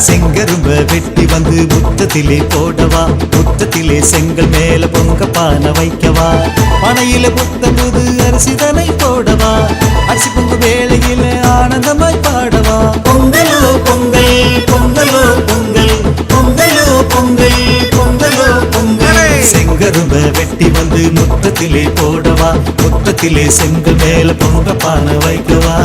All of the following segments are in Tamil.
செங்கரும்ப வெட்டி வந்து முத்தத்திலே போடவா, முத்தத்திலே செங்கல் மேல பொங்க பானை வைக்கவா, பனையில புத்தம் புது அரிசிதனை போடவா, அரிசி பொங்கு வேளையில ஆனந்தமாய் பாடவா. பொங்கலோ பொங்கல் பொங்கலோ பொங்கல் பொங்கலோ பொங்கல் பொங்கலோ பொங்கல். செங்கரும்ப வெட்டி வந்து முத்தத்திலே போடவா, முத்தத்திலே செங்கல் மேல பொங்க பானை வைக்கவா.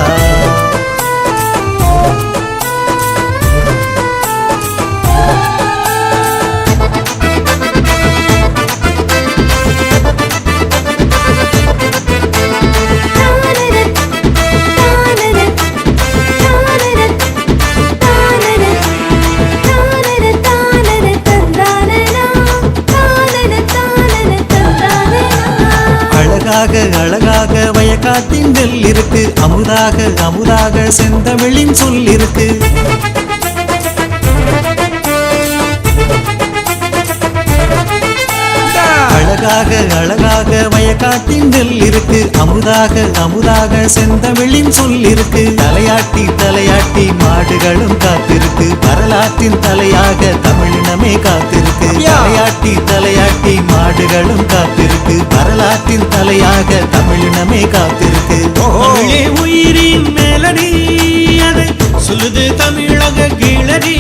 அழகாக அழகாக வயக்காட்டின் நெல் இருக்கு, அமுதாக அமுதாக செந்தமிழின் சொல் இருக்கு. அழகாக அழகாக வயக்காட்டின் நெல் இருக்கு, அமுதாக அமுதாக செந்தமிழின் சொல் இருக்கு. தலையாட்டி தலையாட்டி மாடுகளும் காத்திருக்கு, வரலாற்றின் தலையாக தமிழினமே காத்திருக்கு. தலையாட்டி தலையாட்டி மாடுகளும் காத்திருக்கு, வரலாற்றின் தலையாக தமிழினமே காத்திருக்கு. தமிழே உயிரின் மேலடி, அதை சொல்லுது தமிழக கீழடி.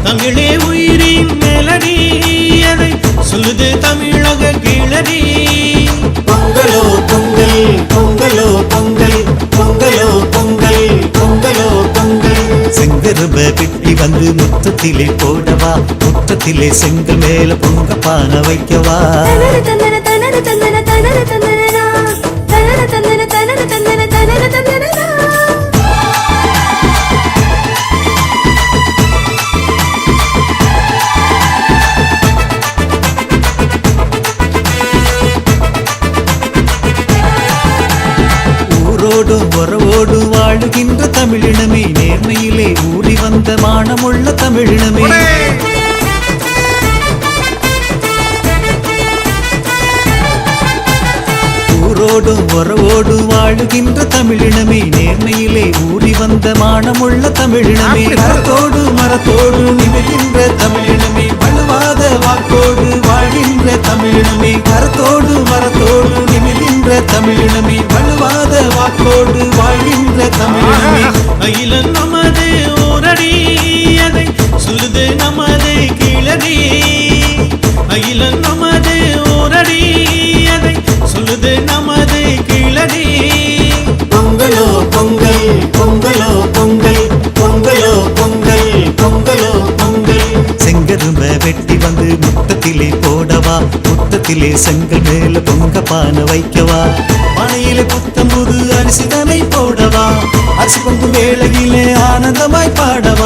தமிழே உயிரின் மேலடி, அதை சொல்லுது தமிழக கீழடி. பொங்கலோ பொங்கல் பொங்கலோ பொங்கல் பொங்கலோ பொங்கல் பொங்கலோ பொங்கல். செங்கரும்ப வெட்டி வந்து முத்தத்திலே போடவா, முத்தத்திலே செங்கல் மேல பொங்க பானை வைக்கவா. ஊரோடும் உறவோடும் வாழுகின்ற தமிழினமே, நேர்மையிலே ஊறி வந்த மானமுள்ள தமிழினமே. ஊரோடும் உறவோடும் வாழுகின்ற தமிழினமே, நேர்மையிலே ஊறி வந்த மானமுள்ள தமிழினமே. மரத்தோடு மரத்தோடு நிமிர்கின்ற தமிழினமே, வலுவாத வாக்கோடு வாழ்கின்ற தமிழினமே. மரத்தோடு மரத்தோடு நிமிர்கின்ற தமிழினமே, வலுவாத வாக்கோடு வாழ்கின்ற தமிழினமே. அகிலன் நமது ஊரடி, அதை சொல்லுது நமது கீழடி. அகிலன் நமது ஊரடி, அதை சொல்லுது நமது கீழடி. பொங்கலோ பொங்கல் பொங்கலோ பொங்கல் பொங்கலோ பொங்கல் பொங்கலோ பொங்கல். செங்கரும்ப வெட்டி வந்து முத்தத்திலே போடவா, முத்தத்திலே செங்கல் மேல பொங்க பானை வைக்கவா, பானையிலே புத்தம் புது அரிசிதனை போடவா, அரிசி பொங்கு வேளையிலே ஆனந்தமாய் பாடவா.